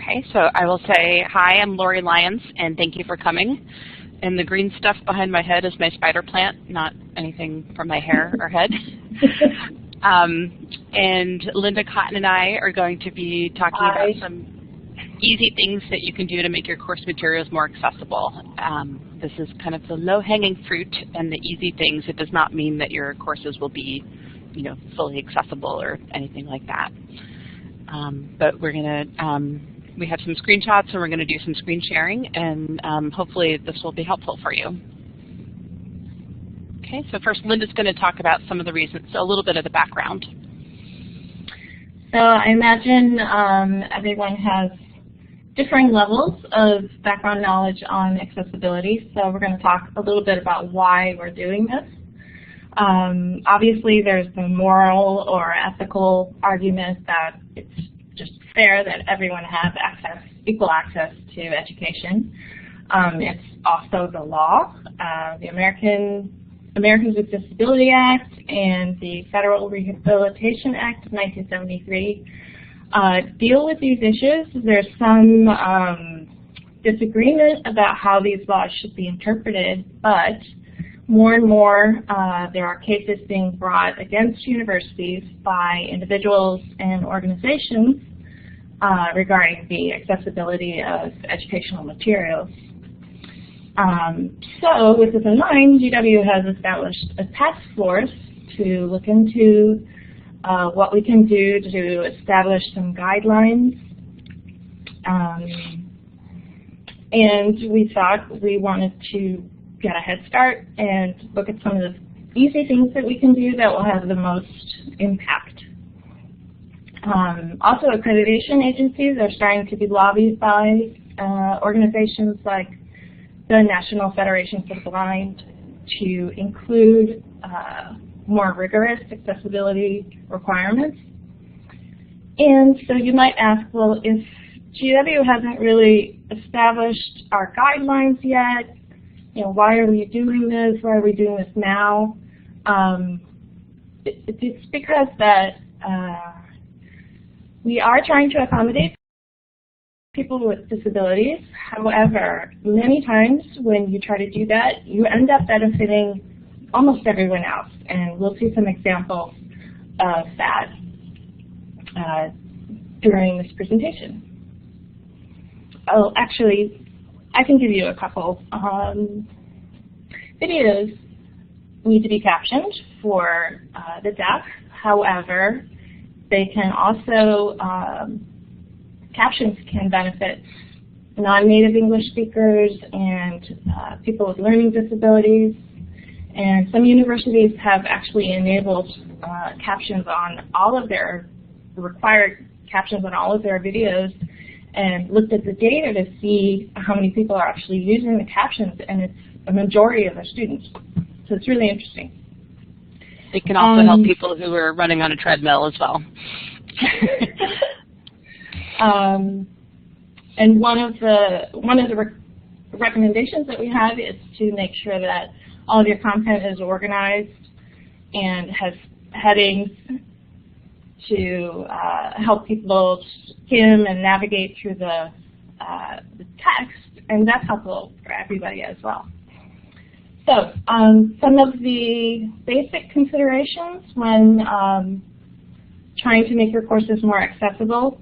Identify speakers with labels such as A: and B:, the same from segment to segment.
A: Okay, so I will say, hi, I'm Lori Lyons, and thank you for coming. And the green stuff behind my head is my spider plant, not anything from my hair or head. And Linda Cotton and I are going to be talking about some easy things that you can do to make your course materials more accessible. This is kind of the low-hanging fruit and the easy things. It does not mean that your courses will be, you know, fully accessible or anything like that. But we're going to, we have some screenshots and we're going to do some screen sharing, and hopefully this will be helpful for you. Okay, so first Linda's going to talk about some of the reasons, so a little bit of the background.
B: So I imagine everyone has differing levels of background knowledge on accessibility, so we're going to talk a little bit about why we're doing this. Obviously there's the moral or ethical argument that it's just fair that everyone has access, equal access to education. It's also the law. The Americans with Disability Act and the Federal Rehabilitation Act of 1973 deal with these issues. There's some disagreement about how these laws should be interpreted, but more and more there are cases being brought against universities by individuals and organizations regarding the accessibility of educational materials. So with this in mind, GW has established a task force to look into what we can do to establish some guidelines. And we thought we wanted to get a head start and look at some of the easy things that we can do that will have the most impact. Also, accreditation agencies are starting to be lobbied by organizations like the National Federation for the Blind to include more rigorous accessibility requirements. And so you might ask, well, if GW hasn't really established our guidelines yet, you know, why are we doing this? Why are we doing this now? It's because that we are trying to accommodate people with disabilities. However, many times when you try to do that, you end up benefiting almost everyone else. And we'll see some examples of that during this presentation. Oh, actually, I can give you a couple. Videos need to be captioned for the deaf. However, they can also, captions can benefit non-native English speakers and people with learning disabilities. And some universities have actually enabled captions on all of their required captions on all of their videos, and looked at the data to see how many people are actually using the captions, and it's a majority of the students. So it's really interesting.
A: It can also help people who are running on a treadmill as well.
B: And one of the recommendations that we have is to make sure that all of your content is organized and has headings to help people skim and navigate through the text, and that's helpful for everybody as well. So some of the basic considerations when trying to make your courses more accessible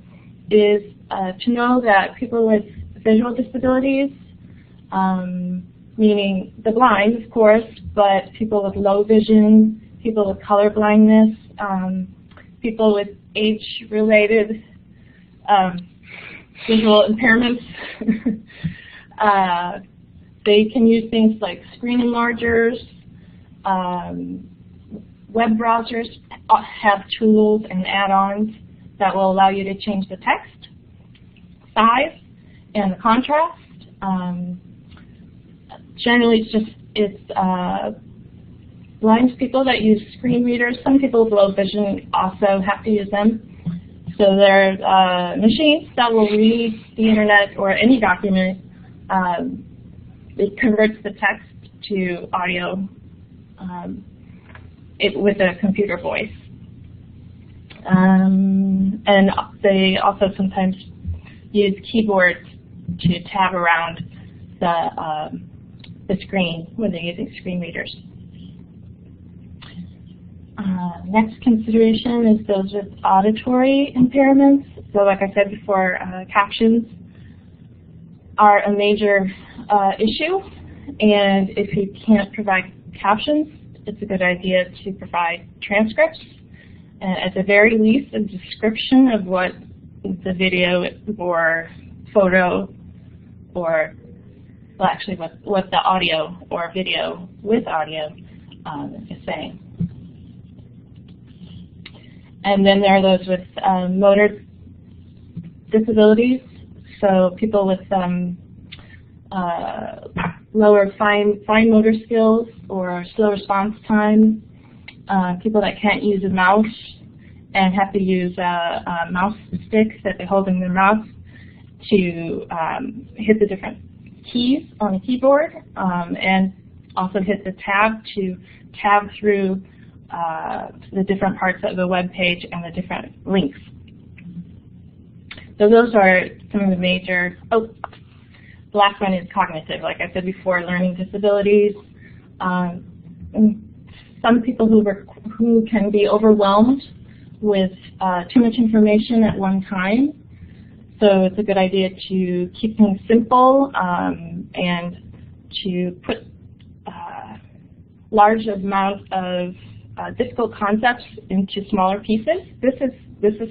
B: is to know that people with visual disabilities, meaning the blind, of course, but people with low vision, people with color blindness, people with age-related visual impairments. They can use things like screen enlargers. Web browsers have tools and add-ons that will allow you to change the text size and the contrast. Generally, it's blind people that use screen readers. Some people with low vision also have to use them. So there are machines that will read the internet or any document. It converts the text to audio with a computer voice. And they also sometimes use keyboards to tab around the screen when they're using screen readers. Next consideration is those with auditory impairments. So like I said before, captions are a major issue, and if you can't provide captions, it's a good idea to provide transcripts, and at the very least a description of what the video or photo or, well actually what the audio or video with audio is saying. And then there are those with motor disabilities, so people with lower fine motor skills or slow response time, people that can't use a mouse and have to use a mouse stick that they hold in their mouth to hit the different keys on the keyboard, and also hit the tab to tab through the different parts of the web page and the different links. So those are some of the major. Oh, the last one is cognitive. Like I said before, learning disabilities. Some people who can be overwhelmed with too much information at one time. So it's a good idea to keep things simple and to put large amounts of difficult concepts into smaller pieces. This is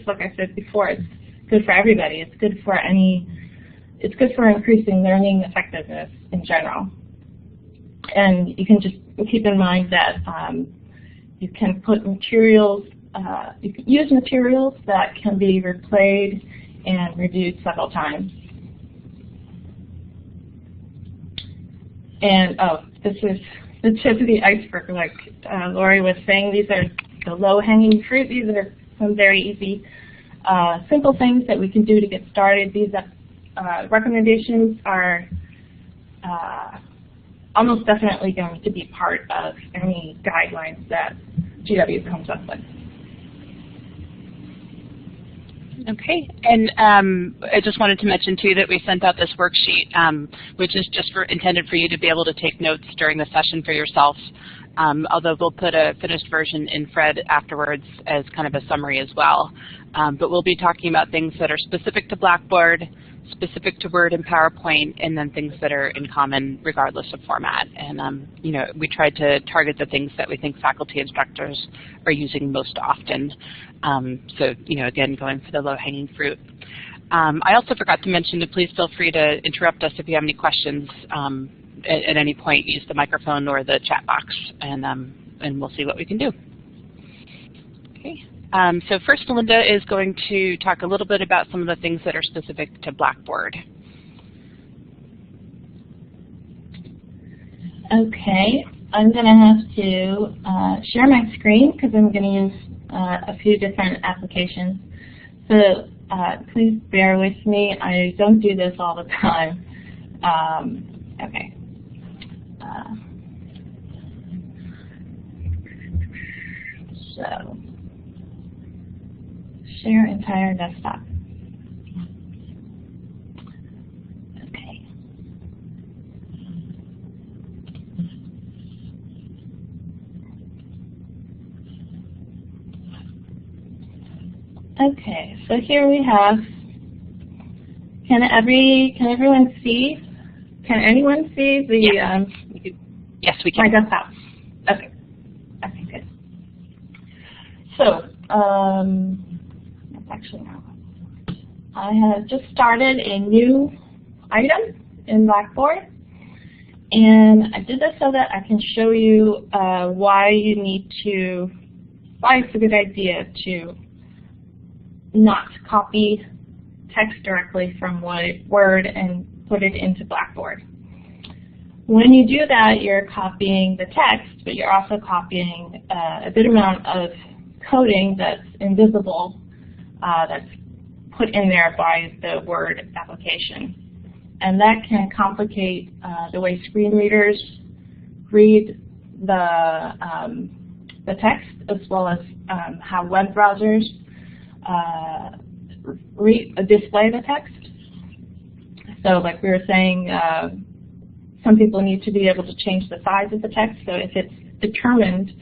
B: like I said before, it's good for everybody. It's good for increasing learning effectiveness in general. And you can just keep in mind that you can put materials, you can use materials that can be replayed and reviewed several times. And this is the tip of the iceberg, like Lori was saying. These are the low-hanging fruit. These are some very easy, simple things that we can do to get started. These recommendations are almost definitely going to be part of any guidelines that GW comes up with.
A: Okay, and I just wanted to mention too that we sent out this worksheet, which is just intended for you to be able to take notes during the session for yourself. Although we'll put a finished version in Fred afterwards as kind of a summary as well. But we'll be talking about things that are specific to Blackboard, specific to Word and PowerPoint, and then things that are in common regardless of format. And you know, we tried to target the things that we think faculty instructors are using most often. So you know, again, going for the low-hanging fruit. I also forgot to mention to please feel free to interrupt us if you have any questions. At any point, use the microphone or the chat box, and we'll see what we can do. Okay. So first, Melinda is going to talk a little bit about some of the things that are specific to Blackboard. Okay. I'm going to have to share my screen because I'm going to use a few different applications. So please bear with me. I don't do this all the time. Okay. So, share entire desktop. Okay. Okay, so here we have, can everyone see? Can anyone see the, yes, we can.
B: My desktop? Okay. Okay, good. So, that's actually not. I have just started a new item in Blackboard, and I did this so that I can show you why it's a good idea to not copy text directly from Word and put it into Blackboard. When you do that, you're copying the text, but you're also copying a good amount of coding that's invisible, that's put in there by the Word application. And that can complicate the way screen readers read the text, as well as how web browsers display the text. So like we were saying, some people need to be able to change the size of the text. So if it's determined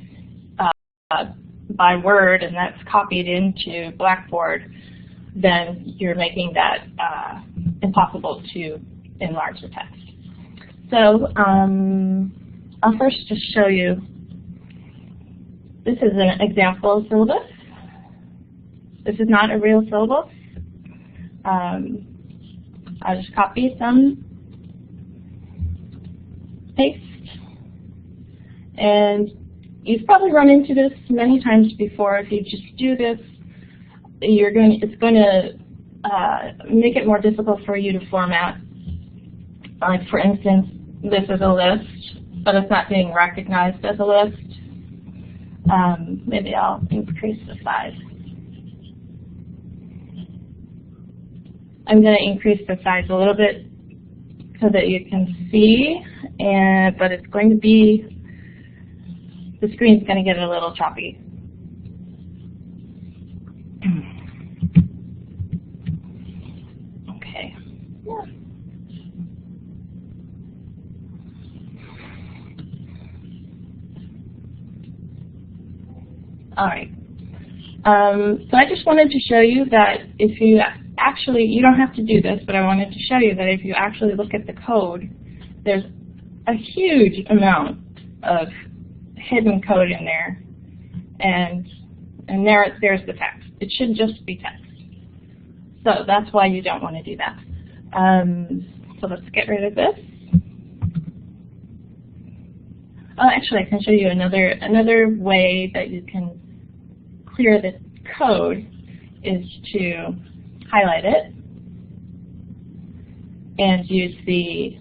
B: by Word and that's copied into Blackboard, then you're making that impossible to enlarge the text. So I'll first just show you. This is an example syllabus. This is not a real syllabus. I'll just copy some, paste, and you've probably run into this many times before. If you just do this, it's going to make it more difficult for you to format. Like for instance, this is a list, but it's not being recognized as a list. Maybe I'll increase the size. I'm going to increase the size a little bit so that you can see, but it's going to be, the screen's going to get a little choppy. Okay. Yeah. All right. So I just wanted to show you that if you actually, you don't have to do this, but I wanted to show you that if you actually look at the code, there's a huge amount of hidden code in there, and there's the text. It should just be text. So that's why you don't want to do that. So let's get rid of this. Oh, actually, I can show you another way that you can clear the code is to highlight it and use the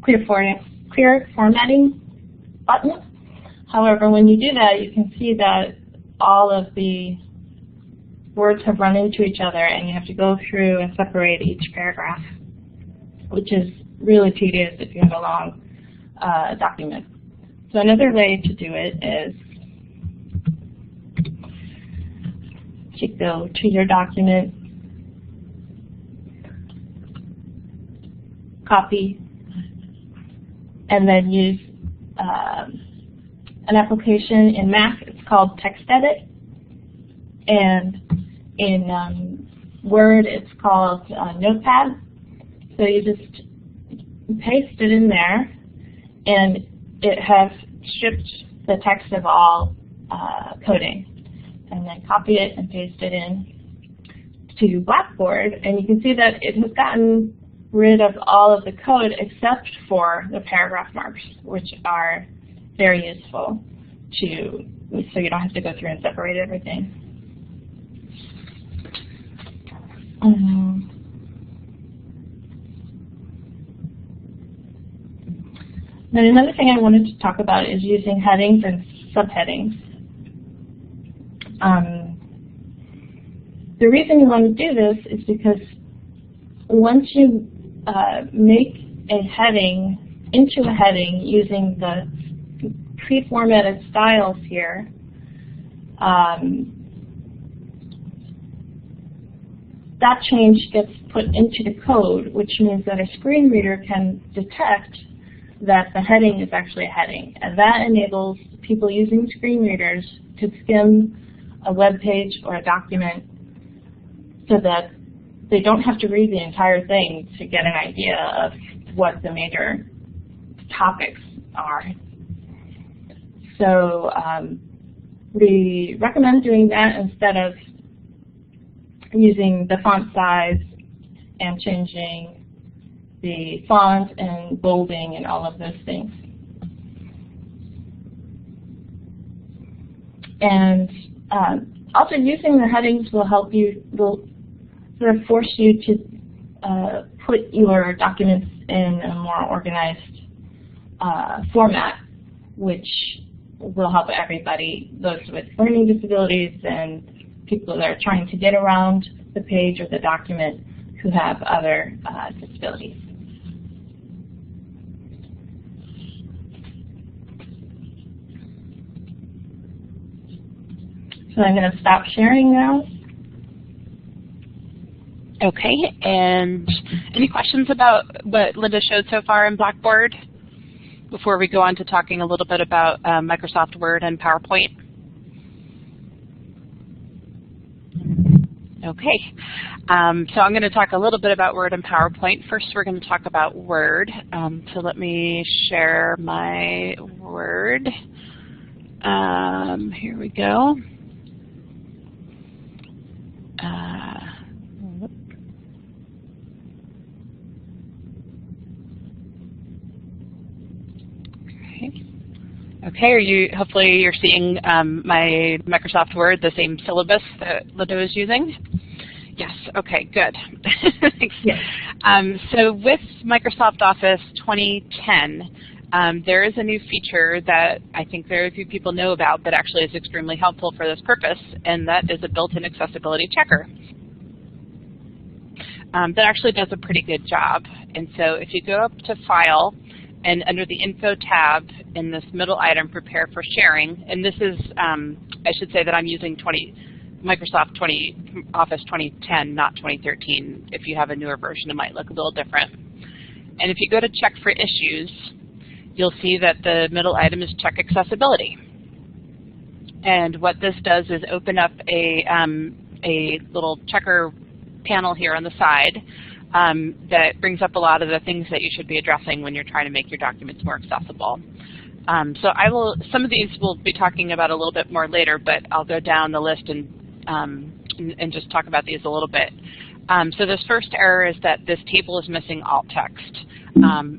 B: clear formatting button. However, when you do that, you can see that all of the words have run into each other, and you have to go through and separate each paragraph, which is really tedious if you have a long document. So another way to do it is to go to your document, copy, and then use an application in Mac. It's called TextEdit, and in Word it's called Notepad. So you just paste it in there, and it has stripped the text of all coding. And then copy it and paste it in to Blackboard, and you can see that it has gotten rid of all of the code except for the paragraph marks, which are very useful so you don't have to go through and separate everything. Then another thing I wanted to talk about is using headings and subheadings. The reason you want to do this is because once you make a heading into a heading using the pre-formatted styles here, that change gets put into the code, which means that a screen reader can detect that the heading is actually a heading. And that enables people using screen readers to skim a web page or a document so that they don't have to read the entire thing to get an idea of what the major topics are. So we recommend doing that instead of using the font size and changing the font and bolding and all of those things. And also using the headings will help you, will sort of force you to put your documents in a more organized format, which will help everybody, those with learning disabilities and people that are trying to get around the page or the document who have other disabilities. So I'm going to stop sharing now.
A: Okay, and any questions about what Linda showed so far in Blackboard before we go on to talking a little bit about Microsoft Word and PowerPoint? Okay, so I'm going to talk a little bit about Word and PowerPoint. First, we're going to talk about Word. So let me share my Word. Here we go. Okay, hopefully you're seeing my Microsoft Word, the same syllabus that Linda was using? Yes, okay, good. Thanks.
B: Yes.
A: So with Microsoft Office 2010, there is a new feature that I think very few people know about, but actually is extremely helpful for this purpose, and that is a built-in accessibility checker. That actually does a pretty good job. And so if you go up to File, and under the Info tab in this middle item, Prepare for Sharing, and this is, I should say that I'm using Microsoft Office 2010, not 2013. If you have a newer version, it might look a little different. And if you go to Check for Issues, you'll see that the middle item is Check Accessibility. And what this does is open up a little checker panel here on the side that brings up a lot of the things that you should be addressing when you're trying to make your documents more accessible. So some of these we'll be talking about a little bit more later, but I'll go down the list and just talk about these a little bit. So this first error is that this table is missing alt text.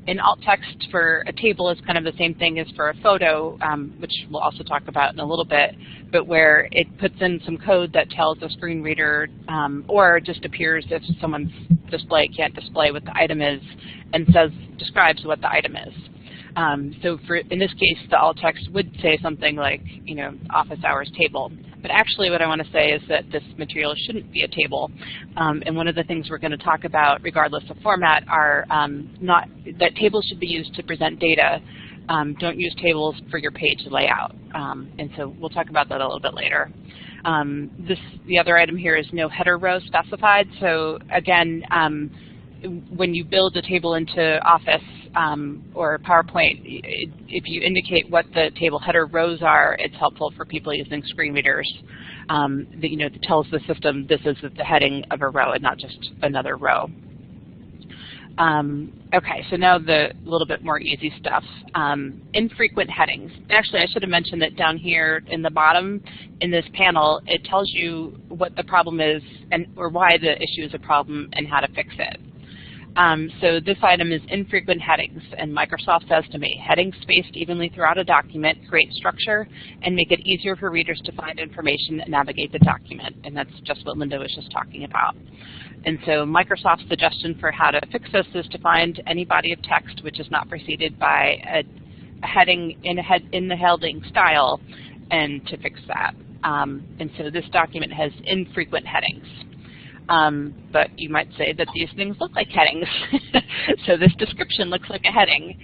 A: In alt text for a table is kind of the same thing as for a photo, which we'll also talk about in a little bit, but where it puts in some code that tells the screen reader or just appears if someone's display can't display what the item is and describes what the item is. So in this case, the alt text would say something like, office hours table. But actually what I want to say is that this material shouldn't be a table. And one of the things we're going to talk about, regardless of format, are that tables should be used to present data. Don't use tables for your page layout. And so we'll talk about that a little bit later. The other item here is no header row specified. So again, when you build a table into Office or PowerPoint, if you indicate what the table header rows are, it's helpful for people using screen readers. That tells the system this is the heading of a row and not just another row. Okay, so now the little bit more easy stuff. Infrequent headings. Actually, I should have mentioned that down here in the bottom in this panel, it tells you what the problem is or why the issue is a problem and how to fix it. So this item is infrequent headings, and Microsoft says to me, headings spaced evenly throughout a document create structure and make it easier for readers to find information and navigate the document. And that's just what Linda was just talking about. And so Microsoft's suggestion for how to fix this is to find any body of text which is not preceded by a heading in the heading style, and to fix that. And so this document has infrequent headings. But you might say that these things look like headings. So this description looks like a heading,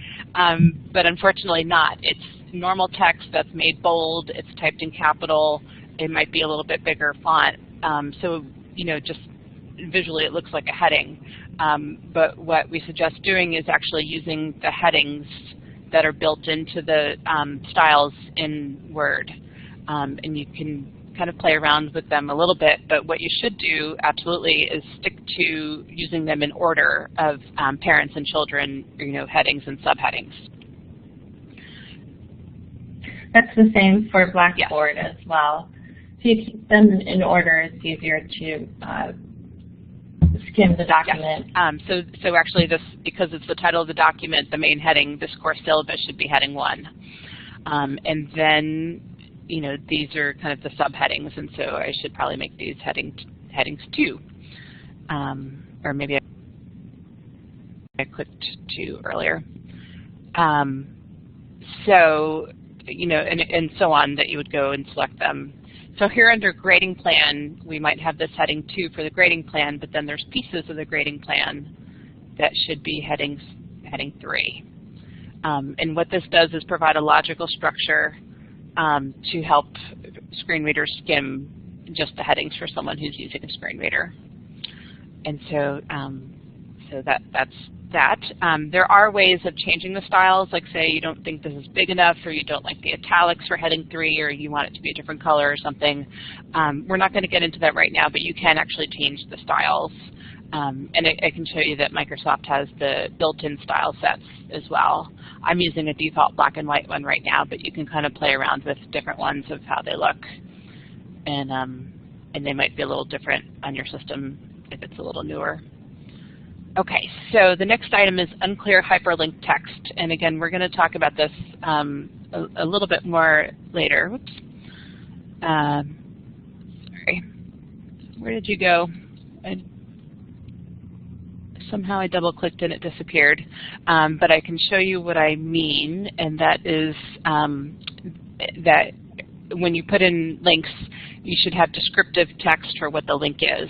A: but unfortunately not. It's normal text that's made bold, it's typed in capital, it might be a little bit bigger font. So, just visually it looks like a heading. But what we suggest doing is actually using the headings that are built into the styles in Word. And you can kind of play around with them a little bit, but what you should do absolutely is stick to using them in order of parents and children, headings and subheadings.
B: That's the same for Blackboard as well. If you keep them in order, it's easier to skim the document.
A: Yes. So actually because it's the title of the document, the main heading, this course syllabus should be heading 1. And then these are kind of the subheadings, and so I should probably make these headings 2. Or maybe I clicked 2 earlier. So, and so on, that you would go and select them. So here under grading plan, we might have this heading 2 for the grading plan, but then there's pieces of the grading plan that should be heading 3. And what this does is provide a logical structure to help screen readers skim just the headings for someone who's using a screen reader. And so, so that's that. There are ways of changing the styles, like say you don't think this is big enough, or you don't like the italics for heading 3, or you want it to be a different color or something. We're not going to get into that right now, but you can actually change the styles. And I can show you that Microsoft has the built-in style sets as well. I'm using a default black and white one right now, but you can kind of play around with different ones of how they look. And they might be a little different on your system if it's a little newer. Okay, so the next item is unclear hyperlinked text. And again, we're going to talk about this a little bit more later. Whoops. Sorry. Where did you go? Somehow I double-clicked and it disappeared. But I can show you what I mean, and that is that when you put in links, you should have descriptive text for what the link is.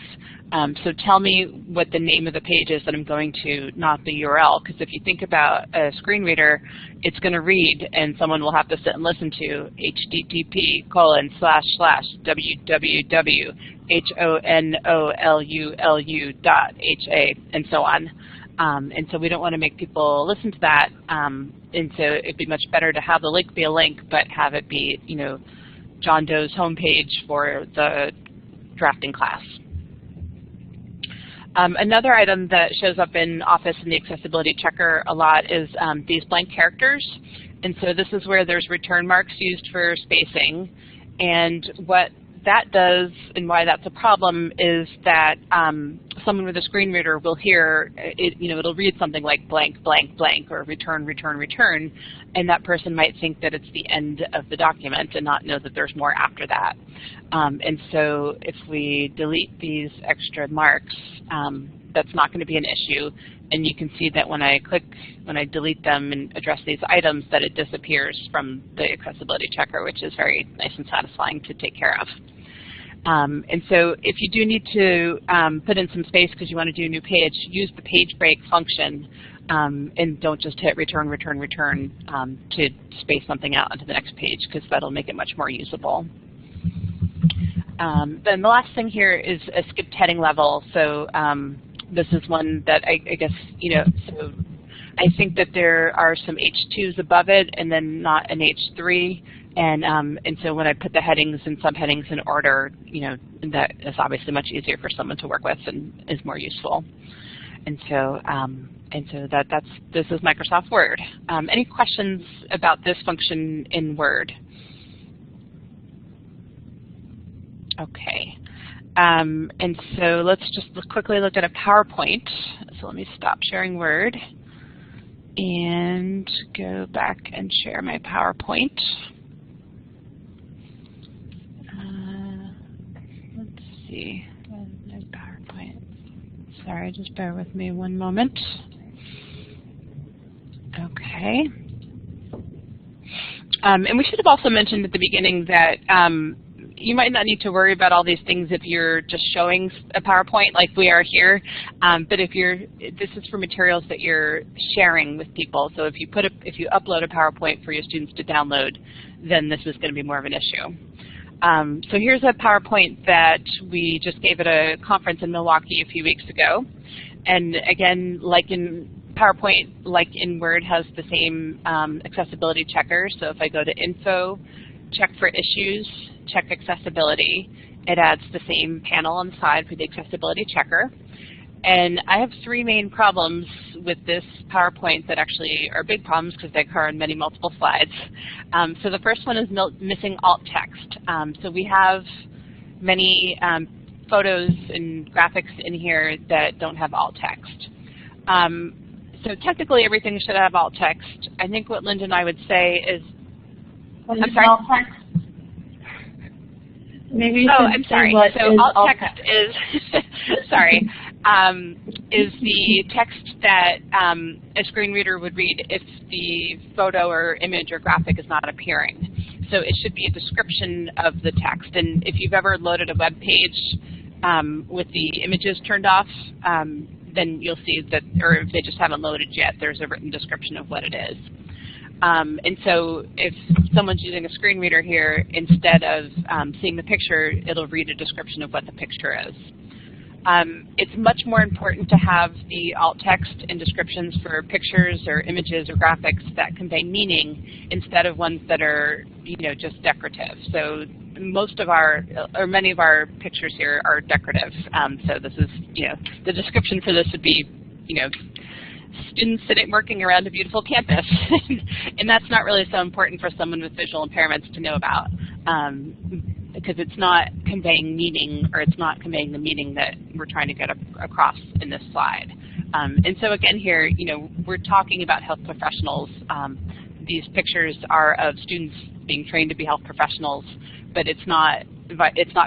A: So tell me what the name of the page is that I'm going to, not the URL, because if you think about a screen reader, it's going to read, and someone will have to sit and listen to http://www.honolulu.ha, and so on. And so we don't want to make people listen to that. And so it'd be much better to have the link be a link, but have it be, you know, John Doe's homepage for the drafting class. Another item that shows up in Office in the Accessibility Checker a lot is these blank characters. And so this is where there's return marks used for spacing. And what that does, and why that's a problem, is that someone with a screen reader will hear, it'll read something like blank, blank, blank, or return, return, return, and that person might think that it's the end of the document and not know that there's more after that. And so if we delete these extra marks, that's not going to be an issue. And you can see that when I delete them and address these items, that it disappears from the accessibility checker, which is very nice and satisfying to take care of. And so if you do need to put in some space because you want to do a new page, use the page break function, and don't just hit return, return, return to space something out onto the next page, because that'll make it much more usable. Then the last thing here is a skipped heading level. So this is one that I guess, so I think that there are some H2s above it and then not an H3. And so when I put the headings and subheadings in order, that is obviously much easier for someone to work with and is more useful. And so this is Microsoft Word. Any questions about this function in Word? Okay. And so let's just quickly look at a PowerPoint. So let me stop sharing Word and go back and share my PowerPoint. Let's see. My PowerPoint. Sorry, just bear with me one moment. Okay. And we should have also mentioned at the beginning that you might not need to worry about all these things if you're just showing a PowerPoint like we are here. But this is for materials that you're sharing with people. So if you upload a PowerPoint for your students to download, then this is going to be more of an issue. So here's a PowerPoint that we just gave at a conference in Milwaukee a few weeks ago. And again, like in PowerPoint, like in Word, has the same accessibility checker. So if I go to Info, check for issues, check accessibility, it adds the same panel on the side for the accessibility checker. And I have three main problems with this PowerPoint that actually are big problems because they occur in many multiple slides. So the first one is missing alt text. So we have many photos and graphics in here that don't have alt text. So technically everything should have alt text. I think what Linda and I would say is,
B: I'm sorry? Alt text? Maybe you
A: I'm sorry. So alt text is, sorry, is the text that a screen reader would read if the photo or image or graphic is not appearing. So it should be a description of the text. And if you've ever loaded a web page with the images turned off, then you'll see that, or if they just haven't loaded yet, there's a written description of what it is. And so if someone's using a screen reader here, instead of seeing the picture, it'll read a description of what the picture is. It's much more important to have the alt text and descriptions for pictures or images or graphics that convey meaning instead of ones that are, just decorative. So most of our, or many of our pictures here are decorative. So this is, the description for this would be, students sitting working around a beautiful campus. And that's not really so important for someone with visual impairments to know about. Because it's not conveying meaning, or it's not conveying the meaning that we're trying to get across in this slide. And so again here, we're talking about health professionals. These pictures are of students being trained to be health professionals, but it's not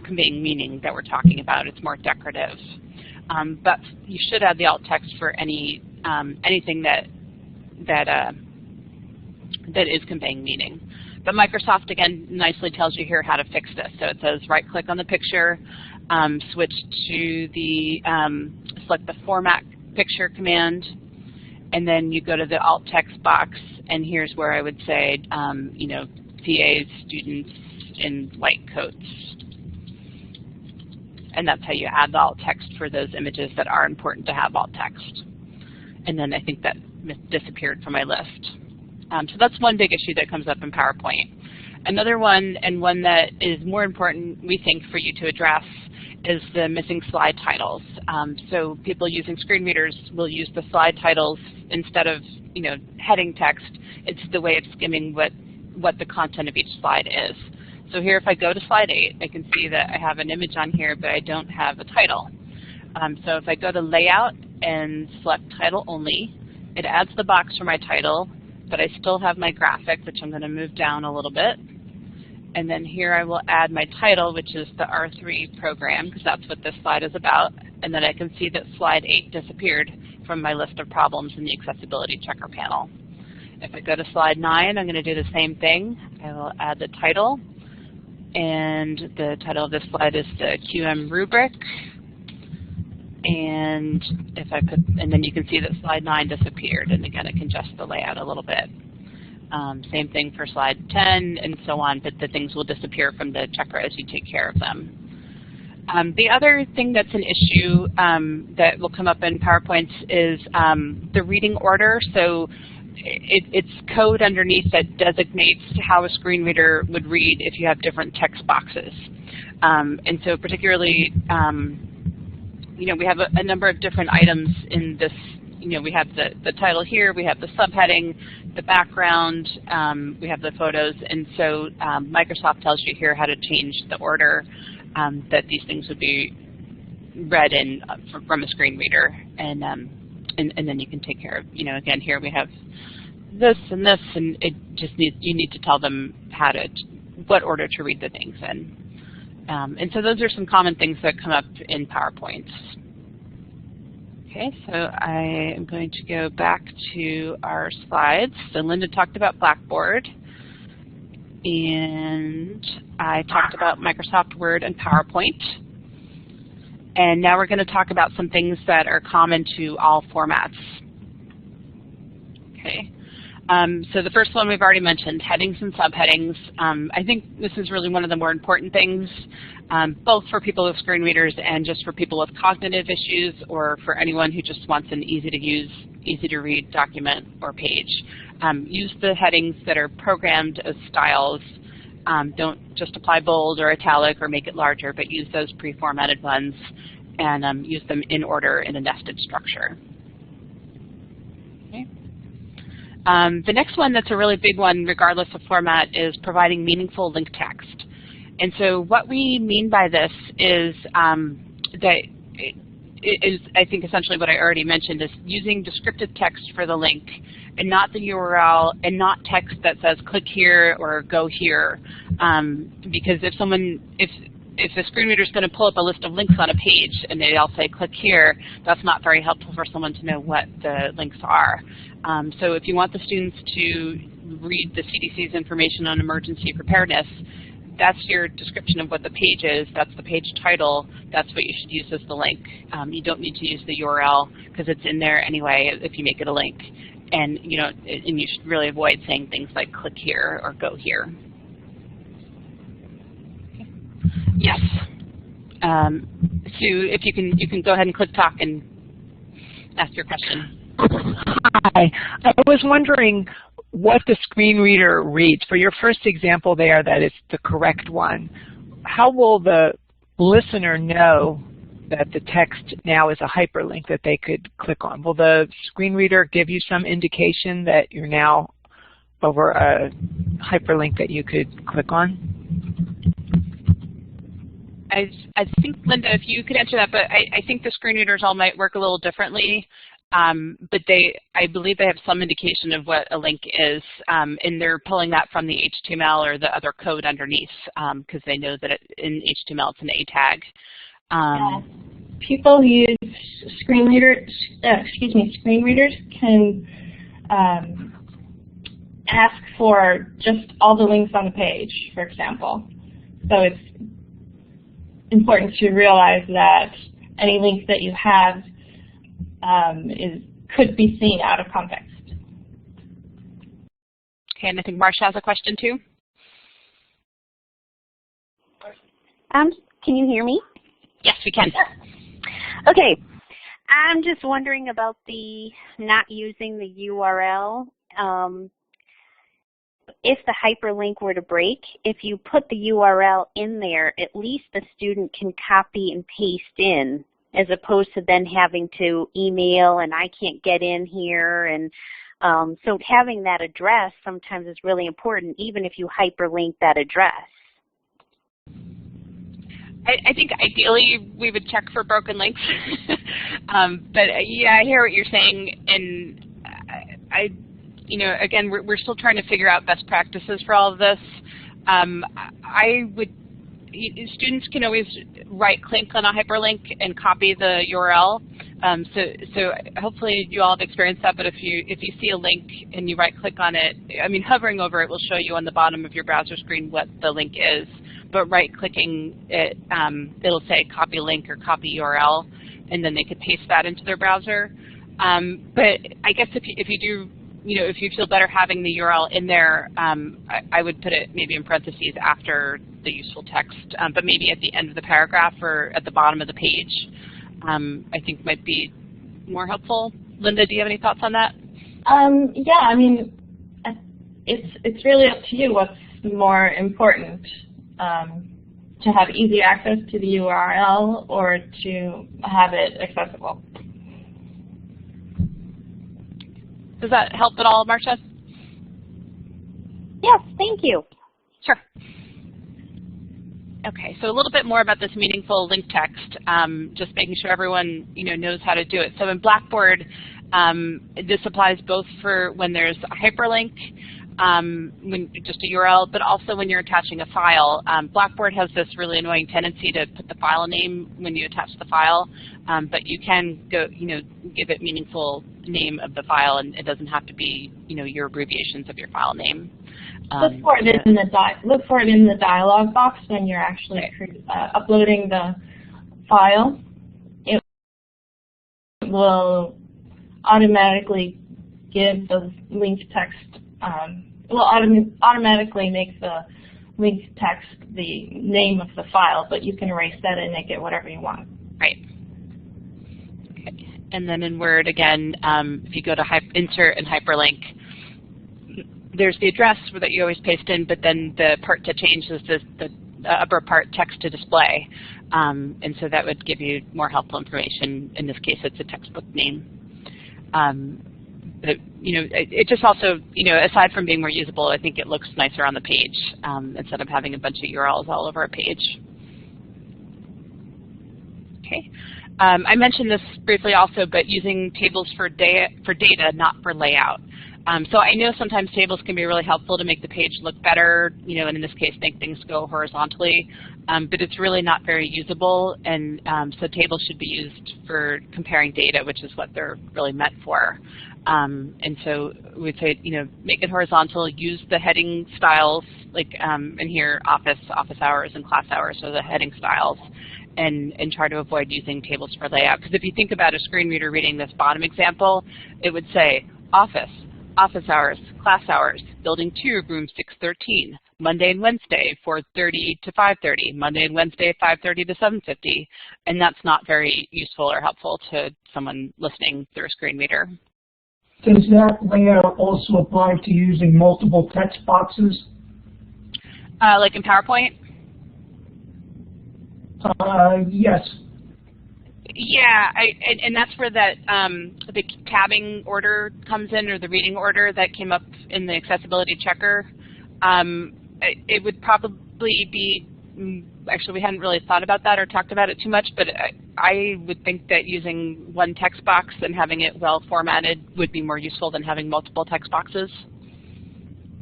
A: conveying meaning that we're talking about. It's more decorative. But you should add the alt text for anything that is conveying meaning. But Microsoft, again, nicely tells you here how to fix this. So it says right-click on the picture, switch to the, select the Format Picture command, and then you go to the alt text box, and here's where I would say, PAs, students in white coats. And that's how you add the alt text for those images that are important to have alt text. And then I think that disappeared from my list. So that's one big issue that comes up in PowerPoint. Another one, and one that is more important, we think, for you to address, is the missing slide titles. So people using screen readers will use the slide titles instead of, heading text. It's the way it's skimming what the content of each slide is. So here, if I go to slide 8, I can see that I have an image on here, but I don't have a title. So if I go to Layout and select Title Only, it adds the box for my title, but I still have my graphic, which I'm going to move down a little bit. And then here I will add my title, which is the R3 program, because that's what this slide is about. And then I can see that slide 8 disappeared from my list of problems in the accessibility checker panel. If I go to slide 9, I'm going to do the same thing. I will add the title. And the title of this slide is the QM rubric. And if I put, and then you can see that slide 9 disappeared. And again, I can adjust the layout a little bit. Same thing for slide 10 and so on, but the things will disappear from the checker as you take care of them. The other thing that's an issue that will come up in PowerPoints is the reading order. So it's code underneath that designates how a screen reader would read if you have different text boxes. And so particularly, we have a number of different items in this. We have the title here, we have the subheading, the background, we have the photos, and so Microsoft tells you here how to change the order that these things would be read in from a screen reader, and then you can take care of, again, here we have this, and it just you need to tell them what order to read the things in. And so those are some common things that come up in PowerPoint. Okay, so I am going to go back to our slides. So Linda talked about Blackboard, and I talked about Microsoft Word and PowerPoint. And now we're going to talk about some things that are common to all formats. Okay. So the first one we've already mentioned, headings and subheadings. I think this is really one of the more important things, both for people with screen readers and just for people with cognitive issues, or for anyone who just wants an easy-to-use, easy-to-read document or page. Use the headings that are programmed as styles. Don't just apply bold or italic or make it larger, but use those pre-formatted ones and use them in order in a nested structure. Okay. The next one that's a really big one, regardless of format, is providing meaningful link text. And so what we mean by this is that is, I think, essentially what I already mentioned, is using descriptive text for the link and not the URL, and not text that says click here or go here. Because if the screen reader is going to pull up a list of links on a page and they all say click here, that's not very helpful for someone to know what the links are. So if you want the students to read the CDC's information on emergency preparedness, that's your description of what the page is, that's the page title, that's what you should use as the link. You don't need to use the URL because it's in there anyway if you make it a link. And and you should really avoid saying things like click here or go here. Okay. Yes. Sue, if you can go ahead and click talk and ask your question.
C: Hi. I was wondering what the screen reader reads. For your first example there, that it's the correct one. How will the listener know that the text now is a hyperlink that they could click on? Will the screen reader give you some indication that you're now over a hyperlink that you could click on?
A: I think, Linda, if you could answer that, but I think the screen readers all might work a little differently. But I believe they have some indication of what a link is, and they're pulling that from the HTML or the other code underneath, because they know that in HTML it's an A tag.
B: People who use screen readers can ask for just all the links on the page, for example. So it's important to realize that any links that you have could be seen out of context.
A: Okay, and I think Marcia has a question too.
D: Can you hear me?
A: Yes, we can.
D: Okay, I'm just wondering about the not using the URL. If the hyperlink were to break, if you put the URL in there, at least the student can copy and paste in, as opposed to then having to email and I can't get in here. And so having that address sometimes is really important, even if you hyperlink that address.
A: I think ideally we would check for broken links. But yeah, I hear what you're saying, and again, we're still trying to figure out best practices for all of this. Students can always right-click on a hyperlink and copy the URL. So hopefully you all have experienced that. But if you see a link and you right-click on it, I mean, hovering over it will show you on the bottom of your browser screen what the link is. But right-clicking it, it'll say copy link or copy URL, and then they could paste that into their browser. But I guess if you do, if you feel better having the URL in there, I would put it maybe in parentheses after the useful text, but maybe at the end of the paragraph or at the bottom of the page, I think might be more helpful. Linda, do you have any thoughts on that?
B: Yeah, I mean, it's really up to you what's more important, to have easy access to the URL or to have it accessible.
A: Does that help at all, Marcia?
D: Yes, thank you.
A: Sure. Okay, so a little bit more about this meaningful link text, just making sure everyone knows how to do it. So in Blackboard, this applies both for when there's a hyperlink, when just a URL, but also when you're attaching a file. Blackboard has this really annoying tendency to put the file name when you attach the file, but you can go, give it meaningful name of the file, and it doesn't have to be, your abbreviations of your file name.
B: Look for it in the dialog box when you're actually uploading the file. It will automatically give the linked text. Will automatically make the linked text the name of the file, but you can erase that and make it whatever you want.
A: Right. Okay. And then in Word again, if you go to Insert and Hyperlink, there's the address that you always paste in, but then the part to change is the upper part, text to display. And so that would give you more helpful information. In this case, it's a textbook name. But, it just also, aside from being more usable, I think it looks nicer on the page instead of having a bunch of URLs all over a page. Okay. I mentioned this briefly also, but using tables for data, not for layout. So I know sometimes tables can be really helpful to make the page look better, and in this case, make things go horizontally, but it's really not very usable, and so tables should be used for comparing data, which is what they're really meant for. And so we'd say, make it horizontal, use the heading styles, like in here, office hours, and class hours, so the heading styles, and try to avoid using tables for layout. Because if you think about a screen reader reading this bottom example, it would say office, office hours, class hours, building 2, room 613, Monday and Wednesday, 4:30 to 5:30, Monday and Wednesday, 5:30 to 7:50, and that's not very useful or helpful to someone listening through a screen reader.
E: Does that layout also apply to using multiple text boxes?
A: Like in PowerPoint?
E: Yes.
A: Yeah, and that's where that the tabbing order comes in, or the reading order that came up in the accessibility checker. It would probably be, actually we hadn't really thought about that or talked about it too much, but I would think that using one text box and having it well formatted would be more useful than having multiple text boxes.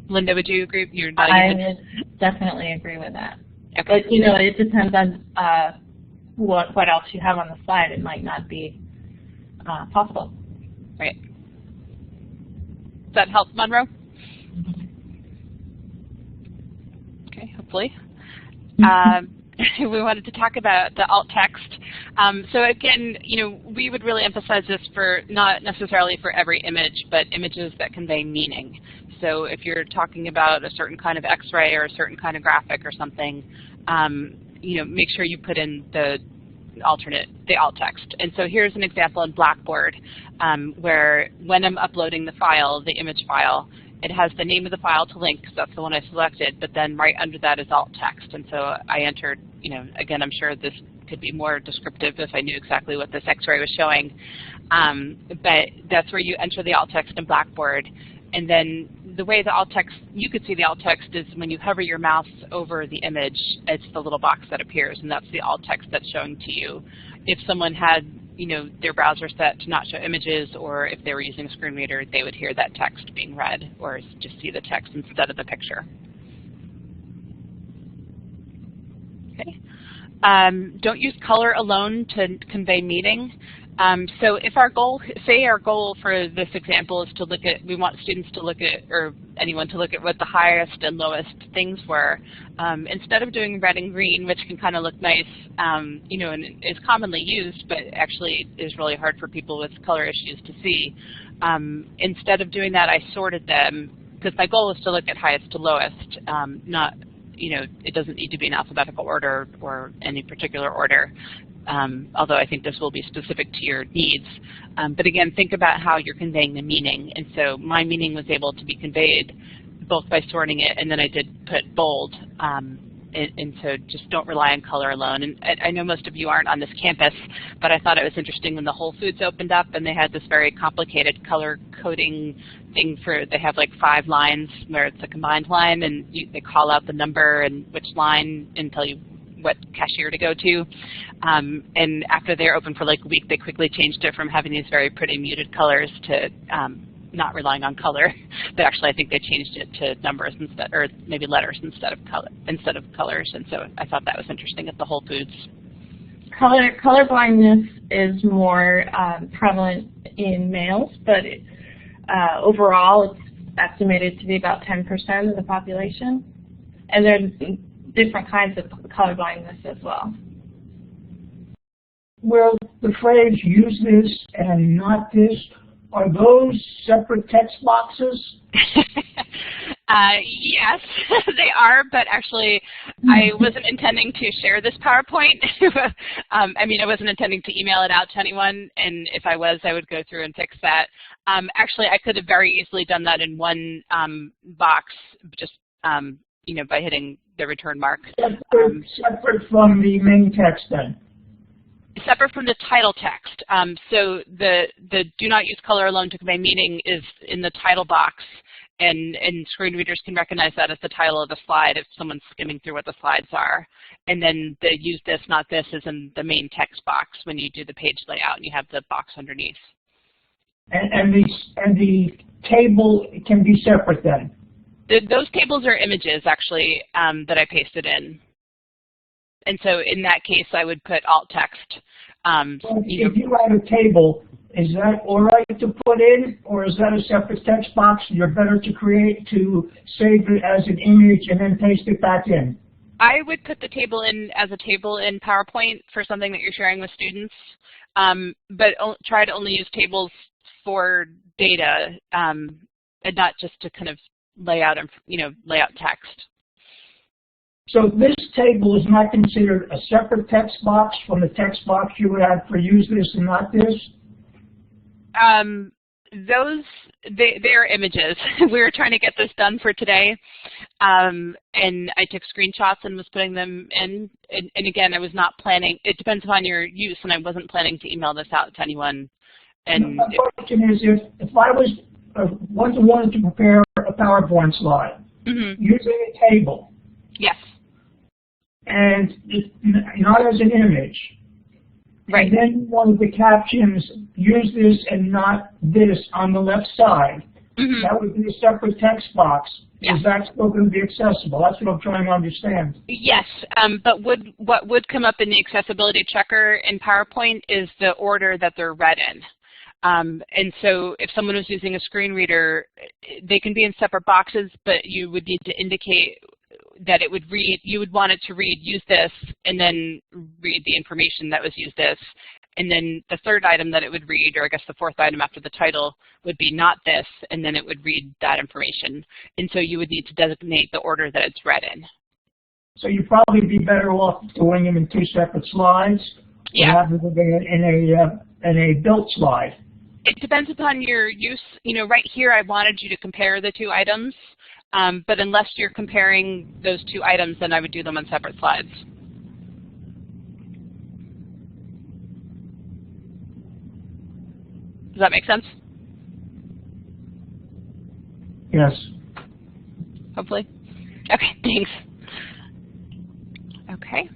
A: Linda, would you agree?
B: I would definitely agree with that.
A: Okay.
B: But, you know, it depends on what else you have on the slide. It might not be possible.
A: Right. Does that help, Monroe? Okay, hopefully. We wanted to talk about the alt text. So again, you know, we would really emphasize this for not necessarily for every image, but images that convey meaning. So if you're talking about a certain kind of X-ray or a certain kind of graphic or something, you know, make sure you put in the alt text. And so here's an example in Blackboard where when I'm uploading the file, the image file, it has the name of the file to link, because that's the one I selected, but then right under that is alt text. And so I entered, you know, again, I'm sure this could be more descriptive if I knew exactly what this X-ray was showing. But that's where you enter the alt text in Blackboard. And then the way the alt text, you could see the alt text is when you hover your mouse over the image, it's the little box that appears, and that's the alt text that's showing to you. If someone had, you know, their browser set to not show images, or if they were using a screen reader, they would hear that text being read, or just see the text instead of the picture. Okay. Don't use color alone to convey meaning. So if our goal, say our goal for this example is to look at, we want students to look at, or anyone to look at what the highest and lowest things were, instead of doing red and green, which can kind of look nice, you know, and is commonly used, but actually is really hard for people with color issues to see. Instead of doing that, I sorted them, because my goal is to look at highest to lowest, not, you know, it doesn't need to be in alphabetical order or any particular order. Although I think this will be specific to your needs. But again, think about how you're conveying the meaning. And so my meaning was able to be conveyed both by sorting it, and then I did put bold. And so just don't rely on color alone. And I know most of you aren't on this campus, but I thought it was interesting when the Whole Foods opened up and they had this very complicated color coding thing for, they have like 5 lines where it's a combined line, and they call out the number and which line and tell you what cashier to go to. And after they were open for like a week, they quickly changed it from having these very pretty muted colors to not relying on color. But actually, I think they changed it to numbers instead, or maybe letters instead of colors. And so I thought that was interesting at the Whole Foods.
B: Color blindness is more prevalent in males, but overall, it's estimated to be about 10% of the population. And there's different kinds of color blindness as well.
E: Well, the phrase use this and not this, are those separate text boxes?
A: Yes, they are, but actually I wasn't intending to share this PowerPoint. I mean, I wasn't intending to email it out to anyone, and if I was, I would go through and fix that. Actually, I could have very easily done that in one box, just you know, by hitting the return mark.
E: Separate from the main text then?
A: Separate from the title text. So the do not use color alone to convey meaning is in the title box, and screen readers can recognize that as the title of the slide if someone's skimming through what the slides are. And then the use this, not this is in the main text box when you do the page layout and you have the box underneath.
E: And the table can be separate then?
A: Those tables are images, actually, that I pasted in. And so in that case, I would put alt text.
E: If you write a table, is that all right to put in, or is that a separate text box you're better to create to save it as an image and then paste it back in?
A: I would put the table in as a table in PowerPoint for something that you're sharing with students, but try to only use tables for data. and not just to kind of lay out text.
E: So this table is not considered a separate text box from the text box you would have for use this and not this?
A: They're images. We were trying to get this done for today, and I took screenshots and was putting them in. And again, I was not planning. It depends upon your use, and I wasn't planning to email this out to anyone. And
E: my question is, if I was wanted to prepare a PowerPoint slide using a table,
A: yes,
E: and not as an image,
A: right,
E: and then one of the captions, use this and not this on the left side, that would be a separate text box.
A: Yeah.
E: Is that still going to be accessible? That's what I'm trying to understand.
A: Yes, but what would come up in the accessibility checker in PowerPoint is the order that they're read in. And so if someone was using a screen reader, they can be in separate boxes, but you would need to indicate that it would read, you would want it to read, use this, and then read the information that was use this. And then the third item that it would read, or I guess the fourth item after the title, would be not this, and then it would read that information. And so you would need to designate the order that it's read in.
E: So you'd probably be better off doing them in two separate slides, rather than in a built slide.
A: It depends upon your use. Right here I wanted you to compare the two items, but unless you're comparing those two items, then I would do them on separate slides. Does that make sense?
E: Yes.
A: Hopefully. Okay, thanks. Okay.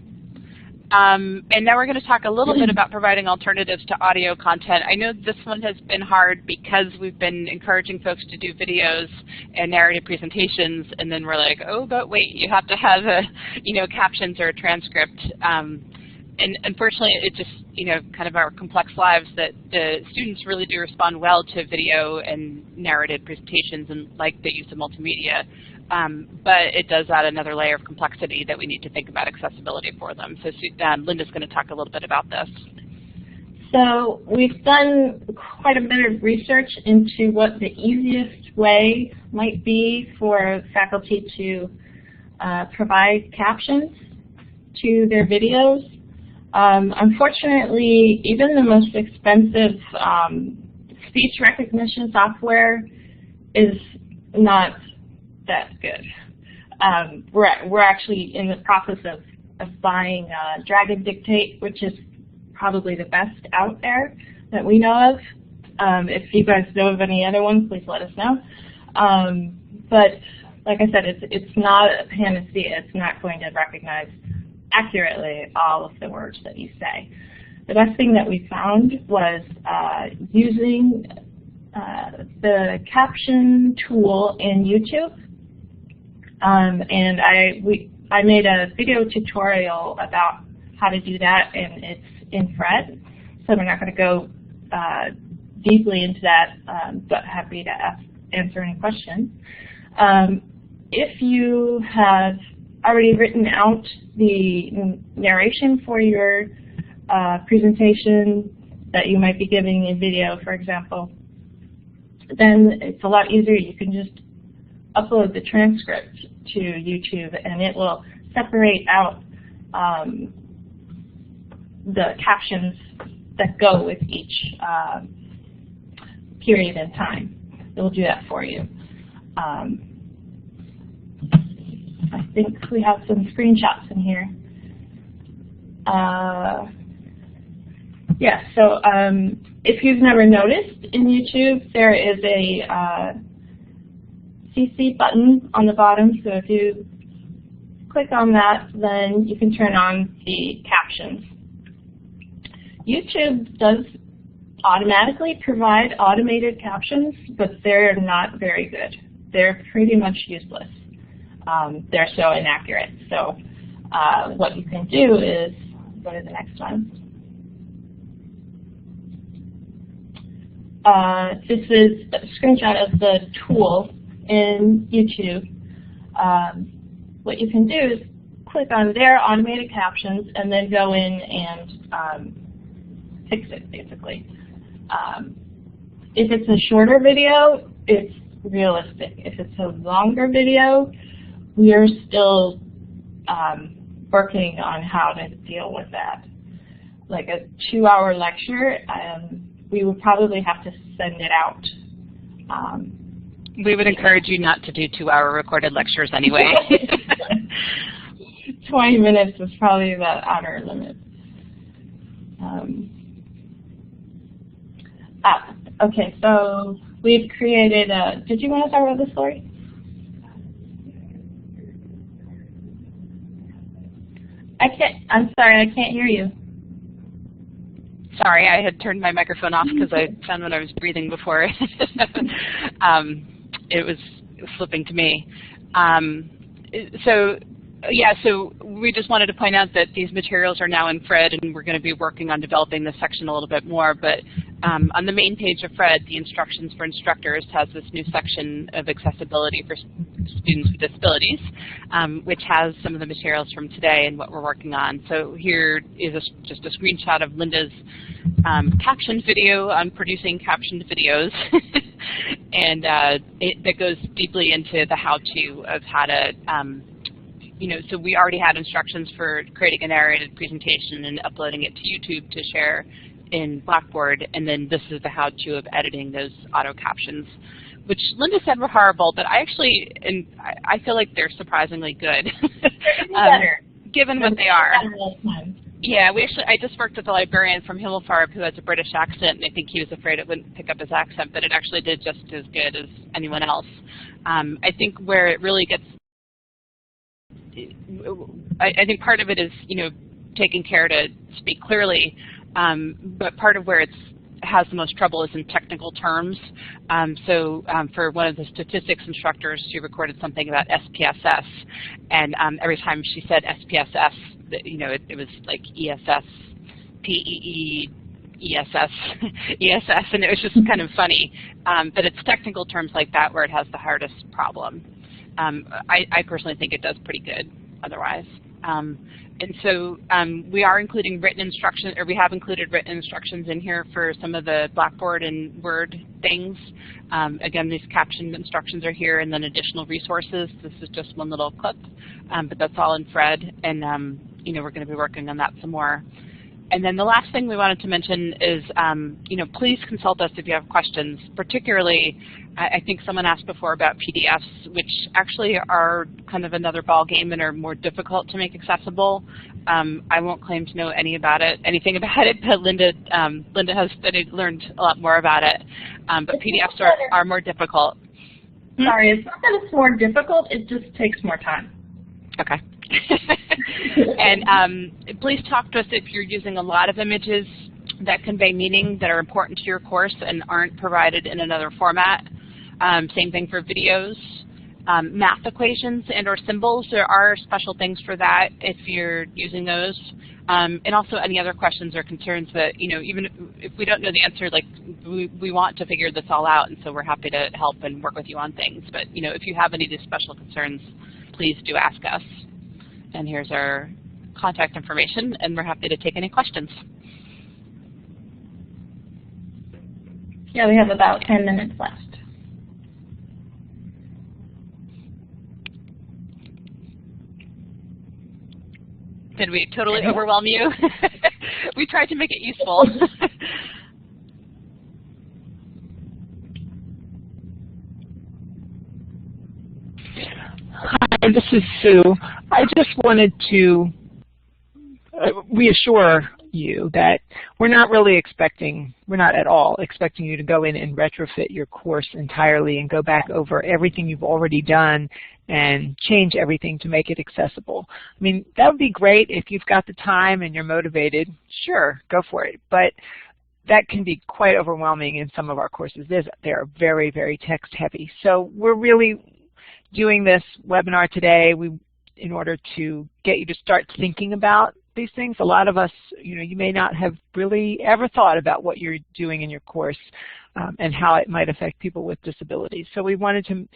A: And now we're going to talk a little bit about providing alternatives to audio content. I know this one has been hard because we've been encouraging folks to do videos and narrative presentations, and then we're like, oh, but wait, you have to have captions or a transcript. And unfortunately, it's just, kind of our complex lives that the students really do respond well to video and narrated presentations and like the use of multimedia. But it does add another layer of complexity that we need to think about accessibility for them. So Linda's going to talk a little bit about this.
B: So we've done quite a bit of research into what the easiest way might be for faculty to provide captions to their videos. Unfortunately, even the most expensive speech recognition software is not that good. We're actually in the process of buying Dragon Dictate, which is probably the best out there that we know of. If you guys know of any other ones, please let us know. But like I said, it's not a panacea. It's not going to recognize accurately all of the words that you say. The best thing that we found was using the caption tool in YouTube. And I made a video tutorial about how to do that, and it's in Fred, so we're not going to go deeply into that, but happy to answer any questions. If you have already written out the narration for your presentation that you might be giving in video, for example, then it's a lot easier. You can just upload the transcript to YouTube, and it will separate out the captions that go with each period in time. It will do that for you. I think we have some screenshots in here. Yeah, so if you've never noticed, in YouTube there is a CC button on the bottom, so if you click on that, then you can turn on the captions. YouTube does automatically provide automated captions, but they're not very good. They're pretty much useless. They're so inaccurate. So what you can do is, go to the next one. This is a screenshot of the tool in YouTube. What you can do is click on their automated captions and then go in and fix it, basically. If it's a shorter video, it's realistic. If it's a longer video, we are still working on how to deal with that. Like a 2-hour lecture, we would probably have to send it out.
A: We would encourage you not to do 2-hour recorded lectures anyway.
B: 20 minutes is probably the outer limit. Okay, so we've created a, did you want to start with this, Lori? I'm sorry, I can't hear you.
A: Sorry, I had turned my microphone off because I found when I was breathing before it was flipping to me. So we just wanted to point out that these materials are now in FRED, and we're going to be working on developing this section a little bit more. But on the main page of FRED, the instructions for instructors has this new section of accessibility for students with disabilities, which has some of the materials from today and what we're working on. So here is just a screenshot of Linda's captioned video on producing captioned videos. And that goes deeply into the how-to of how to so we already had instructions for creating a narrated presentation and uploading it to YouTube to share in Blackboard, and then this is the how-to of editing those auto captions, which Linda said were horrible, but I feel like they're surprisingly good, given what they are. Yeah, I just worked with a librarian from Himmelfarb who has a British accent, and I think he was afraid it wouldn't pick up his accent, but it actually did just as good as anyone else. I think where it really gets I think part of it is, taking care to speak clearly, but part of where it has the most trouble is in technical terms. For one of the statistics instructors, she recorded something about SPSS, and every time she said SPSS, it was like ESS, PEE, ESS, ESS, and it was just kind of funny. But it's technical terms like that where it has the hardest problem. I personally think it does pretty good otherwise. And so we are including written instructions, or we have included written instructions in here for some of the Blackboard and Word things. Again, these captioned instructions are here, and then additional resources. This is just one little clip, but that's all in FRED, and we're going to be working on that some more. And then the last thing we wanted to mention is, please consult us if you have questions. Particularly, I think someone asked before about PDFs, which actually are kind of another ball game and are more difficult to make accessible. I won't claim to know anything about it, but Linda has learned a lot more about it. But PDFs are more difficult.
B: Sorry, it's not that it's more difficult, it just takes more time.
A: Okay. And please talk to us if you're using a lot of images that convey meaning that are important to your course and aren't provided in another format. Same thing for videos. Math equations and or symbols, there are special things for that if you're using those. And also any other questions or concerns that, even if we don't know the answer, like we want to figure this all out, and so we're happy to help and work with you on things. But, if you have any of these special concerns, please do ask us. And here's our contact information, and we're happy to take any questions.
B: Yeah, we have about 10 minutes left.
A: Did we totally overwhelm you? We tried to make it useful.
C: Hi, this is Sue. I just wanted to reassure you that we're not at all expecting you to go in and retrofit your course entirely and go back over everything you've already done and change everything to make it accessible. I mean, that would be great if you've got the time and you're motivated. Sure, go for it. But that can be quite overwhelming in some of our courses. They're very, very text heavy. So we're really doing this webinar today in order to get you to start thinking about these things. A lot of us, you may not have really ever thought about what you're doing in your course and how it might affect people with disabilities. So we wanted to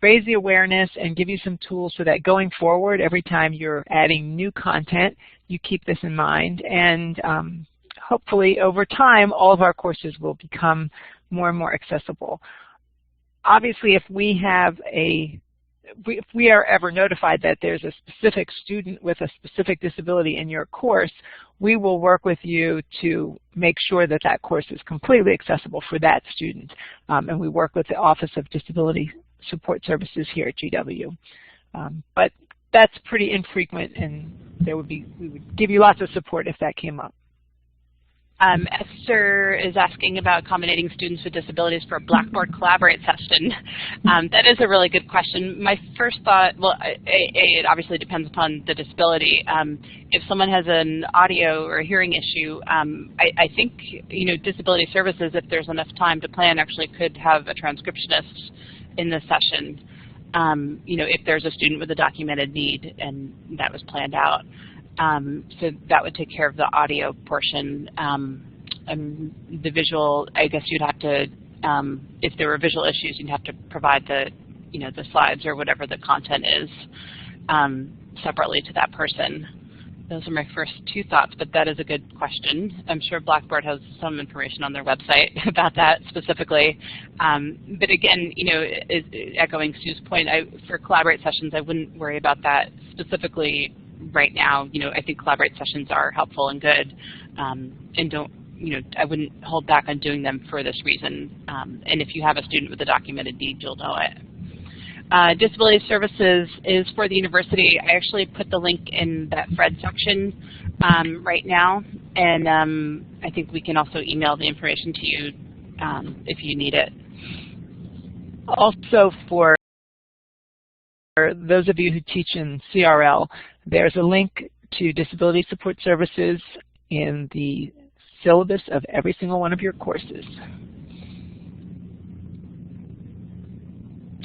C: raise the awareness and give you some tools so that going forward, every time you're adding new content, you keep this in mind. And hopefully over time, all of our courses will become more and more accessible. obviously, if we are ever notified that there's a specific student with a specific disability in your course, we will work with you to make sure that that course is completely accessible for that student. And we work with the Office of Disability Support Services here at GW. But that's pretty infrequent, and we would give you lots of support if that came up.
A: Esther is asking about accommodating students with disabilities for a Blackboard Collaborate session. That is a really good question. My first thought, well, it obviously depends upon the disability. If someone has an audio or a hearing issue, I think, disability services, if there's enough time to plan, actually could have a transcriptionist in the session, if there's a student with a documented need and that was planned out. So that would take care of the audio portion. The visual, I guess you'd have to, if there were visual issues, you'd have to provide the slides or whatever the content is separately to that person. Those are my first two thoughts, but that is a good question. I'm sure Blackboard has some information on their website about that specifically. But again, echoing Sue's point, for Collaborate sessions, I wouldn't worry about that specifically right now. I think Collaborate sessions are helpful and good, and I wouldn't hold back on doing them for this reason. And if you have a student with a documented need, you'll know it. Disability Services is for the university. I actually put the link in that Fred section right now, and I think we can also email the information to you if you need it.
C: Also, for those of you who teach in CRL, there's a link to Disability Support Services in the syllabus of every single one of your courses.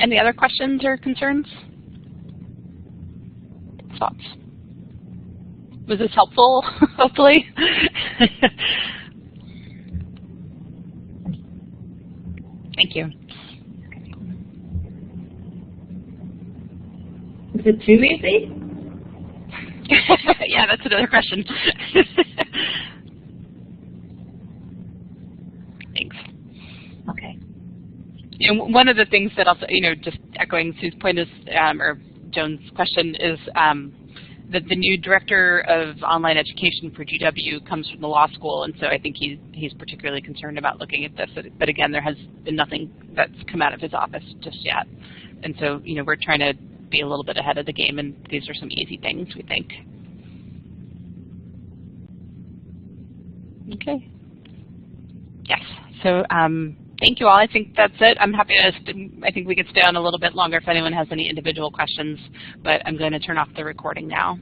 A: Any other questions or concerns? Thoughts? Was this helpful, hopefully? Thank you.
B: Is it too easy?
A: Yeah, that's another question. Thanks.
B: Okay.
A: And one of the things that also, just echoing Sue's point is, or Joan's question is that the new director of online education for GW comes from the law school, and so I think he's particularly concerned about looking at this. But again, there has been nothing that's come out of his office just yet, and so we're trying to be a little bit ahead of the game, and these are some easy things we think. Okay. Yes. So thank you all. I think that's it. I'm happy to. I think we could stay on a little bit longer if anyone has any individual questions, but I'm going to turn off the recording now.